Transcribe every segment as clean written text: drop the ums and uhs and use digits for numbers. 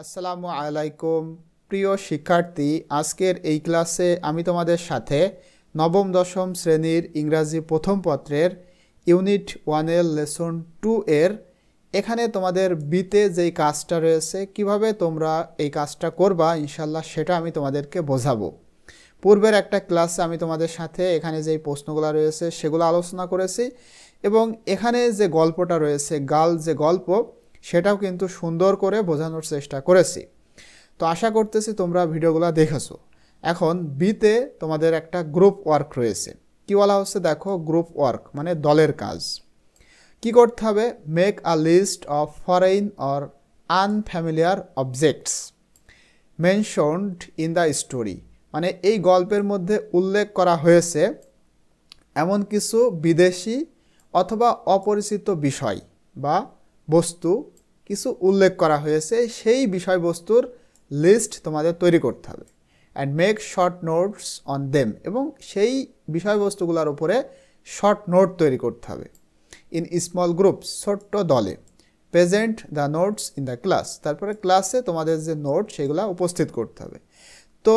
আসসালামু আলাইকুম প্রিয় শিক্ষার্থী, আজকের এই ক্লাসে আমি তোমাদের সাথে নবম দশম শ্রেণীর ইংরাজি প্রথম পত্রের ইউনিট 1 এর লেসন 2 এর এখানে তোমাদের বিতে যেই কাজটা রয়েছে কিভাবে তোমরা এই কাজটা করবা ইনশাআল্লাহ সেটা আমি তোমাদেরকে বোঝাবো। পূর্বের একটা ক্লাসে আমি তোমাদের সাথে এখানে যেই প্রশ্নগুলো রয়েছে সেগুলো আলোচনা করেছি এবং এখানে যে গল্পটা রয়েছে গাল যে গল্প সেটাও কিন্তু সুন্দর করে বোঝানোর চেষ্টা করেছি। তো আশা করতেছি তোমরা ভিডিওগুলো দেখেছো। এখন বিতে তোমাদের একটা গ্রুপ ওয়ার্ক রয়েছে। কি বলা হচ্ছে দেখো, গ্রুপ ওয়ার্ক মানে দলের কাজ। কি করতে হবে? Make a list of foreign or unfamiliar objects mentioned in the story. মানে এই গল্পের মধ্যে উল্লেখ করা হয়েছে এমন কিছু বিদেশি অথবা অপরিচিত বিষয় বা বস্তু কিছু উল্লেখ করা হয়েছে, সেই বিষয়বস্তুর লিস্ট তোমাদের তৈরি করতে হবে। And make short notes on them, এবং সেই বিষয়বস্তুগুলোর উপরে শর্ট নোট তৈরি করতে হবে। ইন স্মল গ্রুপস, ছোট্ট দলে। Present the notes in the class, তারপরে ক্লাসে তোমাদের যে নোট সেগুলো উপস্থিত করতে হবে। তো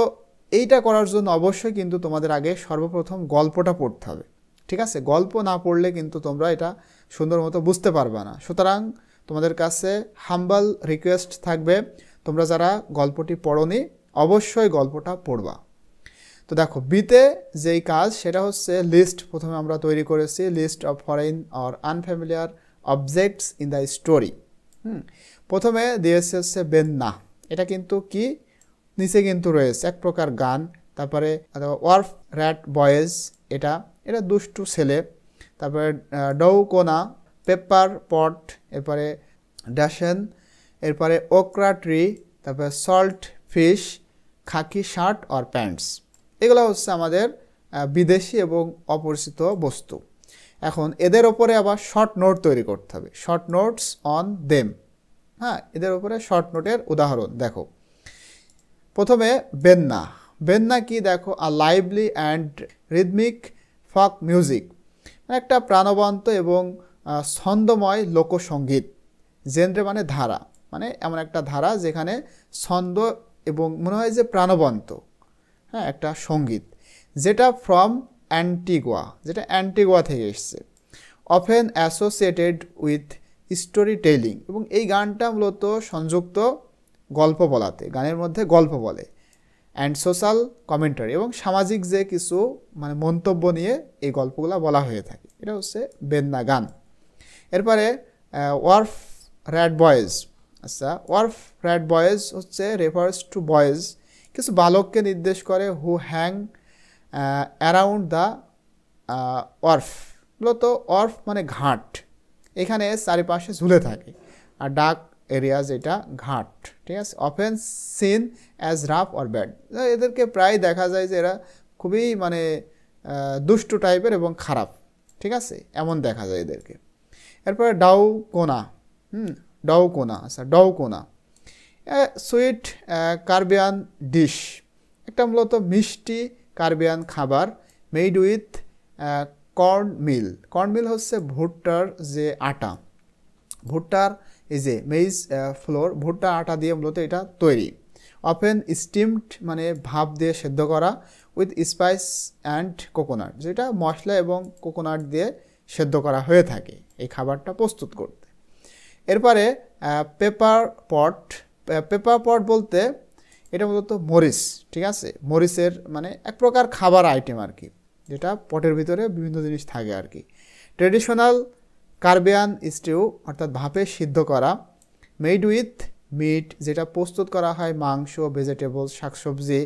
এইটা করার জন্য অবশ্যই কিন্তু তোমাদের আগে সর্বপ্রথম গল্পটা পড়তে হবে। ঠিক আছে, গল্প না পড়লে কিন্তু তোমরা এটা সুন্দর মতো বুঝতে পারবে না। সুতরাং তোমাদের কাছে হাম্বল রিকোয়েস্ট থাকবে, তোমরা যারা গল্পটি পড়োনি অবশ্যই গল্পটা পড়বা। তো দেখো বিতে যেই কাজ সেটা হচ্ছে লিস্ট প্রথমে আমরা তৈরি করেছি, list of foreign or unfamiliar objects in the story. প্রথমে দিয়েছে হচ্ছে বেন্না, এটা কিন্তু কি নিচে কিন্তু রয়েছে এক প্রকার গান। তারপরে ওয়ার্ফ র্যাট বয়েজ, এটা এটা দুষ্টু ছেলে। তারপরে ডৌকোনা, পেপার পট, এরপরে ড্যাশেন, এরপরে ওকরা ট্রি, তারপরে salt fish, khaki shirt or pants. এগুলো হচ্ছে আমাদের বিদেশি এবং অপরিচিত বস্তু। এখন এদের ওপরে আবার শর্ট নোট তৈরি করতে হবে, শর্ট নোটস অন দেম। হ্যাঁ, এদের ওপরে শর্ট নোটের উদাহরণ দেখো। প্রথমে বেন্না। বেন্না কি দেখো, a lively and rhythmic folk music, একটা প্রাণবন্ত এবং ছন্দময় লোকসঙ্গীত। জেনরে মানে ধারা, মানে এমন একটা ধারা যেখানে ছন্দ এবং মনে হয় যে প্রাণবন্ত, হ্যাঁ একটা সঙ্গীত, যেটা ফ্রম অ্যান্টিগুয়া, যেটা অ্যান্টিগুয়া থেকে এসছে। Often associated with story telling, এবং এই গানটা মূলত সংযুক্ত গল্প বলাতে, গানের মধ্যে গল্প বলে। অ্যান্ড সোশ্যাল কমেন্টারি, এবং সামাজিক যে কিছু মানে মন্তব্য নিয়ে এই গল্পগুলো বলা হয়ে থাকে। এটা হচ্ছে বেন্না গান। এরপরে ওয়ার্ফ র্যাট বয়েজ। আচ্ছা, ওয়ার্ফ র্যাট বয়েজ হচ্ছে রেফার্স টু বয়েজ, কিছু বালককে নির্দেশ করে, হু হ্যাং অ্যারাউন্ড দ্য ওয়ার্ফ। মূলত ওয়ার্ফ মানে ঘাট, এখানে চারিপাশে ঝুলে থাকে। আর ডাক এরিয়াজ, এটা ঘাট। ঠিক আছে, often scene as rough or bad, এদেরকে প্রায় দেখা যায় যে এরা খুবই মানে দুষ্টু টাইপের এবং খারাপ। ঠিক আছে, এমন দেখা যায় এদেরকে। এরপরে ডাউকোনা। ডাউকোনা, আচ্ছা ডাউকোনা সুইট কার্বিয়ান ডিশ, একটা মূলত মিষ্টি কার্বিয়ান খাবার। Made with cornmeal. Cornmeal হচ্ছে ভুট্টার যে আটা, ভুট্টার এই যে মেইজ ফ্লোর, ভুট্টা আটা দিয়ে মূলত এটা তৈরি। অফেন স্টিমড মানে ভাপ দিয়ে সেদ্ধ করা। উইথ স্পাইস অ্যান্ড কোকোনাট, যেটা মশলা এবং কোকোনাট দিয়ে সেদ্ধ করা হয়ে থাকে এই খাবারটা প্রস্তুত করতে। এরপরে পেপার পট। পেপার পট বলতে এটা মূলত মরিচ। ঠিক আছে, মরিচের মানে এক প্রকার খাবার আইটেম আর কি, যেটা পটের ভিতরে বিভিন্ন জিনিস থাকে আর কি। ট্রেডিশনাল কার্বিয়ান স্টিউ, অর্থাৎ ভাপে সিদ্ধ করা। মেড উইথ মিট, যেটা প্রস্তুত করা হয় মাংস, ভেজিটেবলস, শাকসবজি।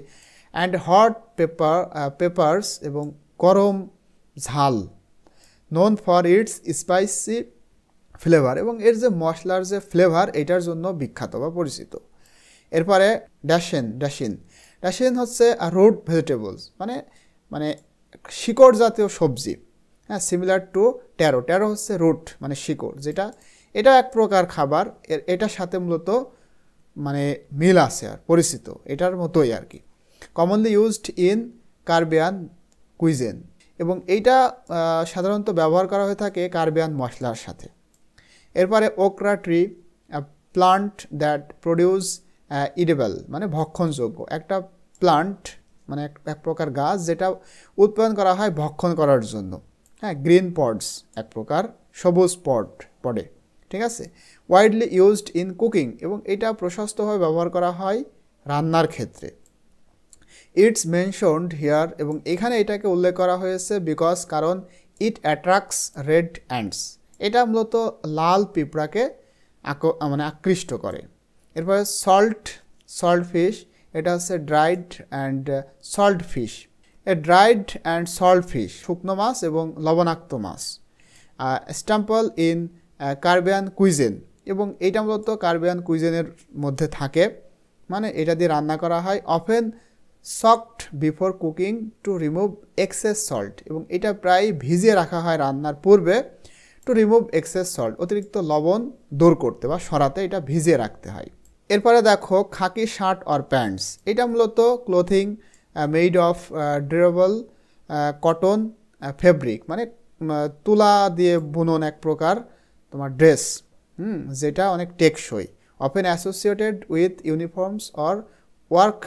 অ্যান্ড হট পেপার্স, এবং গরম ঝাল। Known for its spicy flavour, এবং এর যে মশলার যে ফ্লেভার এটার জন্য বিখ্যাত বা পরিচিত। এরপরে ড্যাশেন। ড্যাশেন হচ্ছে রুট ভেজিটেবলস, মানে মানে শিকড় জাতীয় সবজি। হ্যাঁ, সিমিলার টু ট্যারো। ট্যারো হচ্ছে রুট মানে শিকড়, যেটা এটা এক প্রকার খাবার, এটার সাথে মূলত মানে মিল আছে আর পরিচিত, এটার মতোই আর কি। কমনলি ইউজড ইন কার্বিয়ান কুইজেন, এবং এইটা সাধারণত ব্যবহার করা হয়ে থাকে কার্বিয়ান মশলার সাথে। এরপরে okra tree, plant that produce edible মানে ভক্ষণযোগ্য, একটা প্লান্ট মানে এক প্রকার গাছ যেটা উৎপাদন করা হয় ভক্ষণ করার জন্য। হ্যাঁ, গ্রিন পডস এক প্রকার সবুজ পডে, ঠিক আছে। ওয়াইডলি ইউজড ইন কুকিং, এবং এটা প্রশস্তভাবে ব্যবহার করা হয় রান্নার ক্ষেত্রে। ইটস মেনশনড হিয়ার, এবং এখানে এটাকে উল্লেখ করা হয়েছে বিকজ কারণ ইট অ্যাট্রাক্টস রেড অ্যান্টস, এটা মূলত লাল পিঁপড়াকে মানে আকৃষ্ট করে। এরপরে সল্ট ফিশ, এটা হচ্ছে dried and salt fish. Dried and salt fish শুকনো মাছ এবং লবণাক্ত মাছ। স্ট্যাম্পল ইন কার্বিয়ান কুইজিন, এবং এটা মূলত কার্বিয়ান কুইজিনের মধ্যে থাকে, মানে এটা দিয়ে রান্না করা হয়। Often soaked before cooking to remove excess salt, এবং এটা প্রায় ভিজিয়ে রাখা হয় রান্নার পূর্বে টু রিমুভ এক্সেস সল্ট, অতিরিক্ত লবণ দূর করতে বা সরাতে এটা ভিজিয়ে রাখতে হয়। এরপরে দেখো খাকি শার্ট অর প্যান্টস, এটা মূলত clothing made of durable cotton fabric, মানে তুলা দিয়ে বুনন এক প্রকার তোমার ড্রেস, যেটা অনেক টেকসই। Often associated with uniforms or work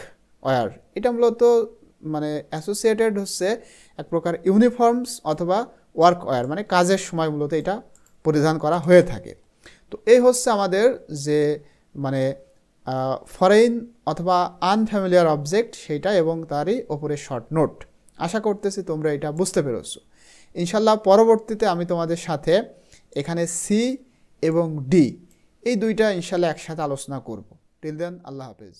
wear, এটা মূলত মানে অ্যাসোসিয়েটেড হচ্ছে এক প্রকার ইউনিফর্মস অথবা ওয়ার্ক ওয়্যার, মানে কাজের সময় মূলত এটা পরিধান করা হয়ে থাকে। তো এই হচ্ছে আমাদের যে মানে ফরেন অথবা আনফ্যামিলিয়ার অবজেক্ট সেটা এবং তারই ওপরে শর্ট নোট। আশা করতেছি তোমরা এটা বুঝতে পেরেছো। ইনশাল্লাহ পরবর্তীতে আমি তোমাদের সাথে এখানে সি এবং ডি এই দুইটা ইনশাল্লাহ একসাথে আলোচনা করব। টিল দেন, আল্লাহ হাফেজ।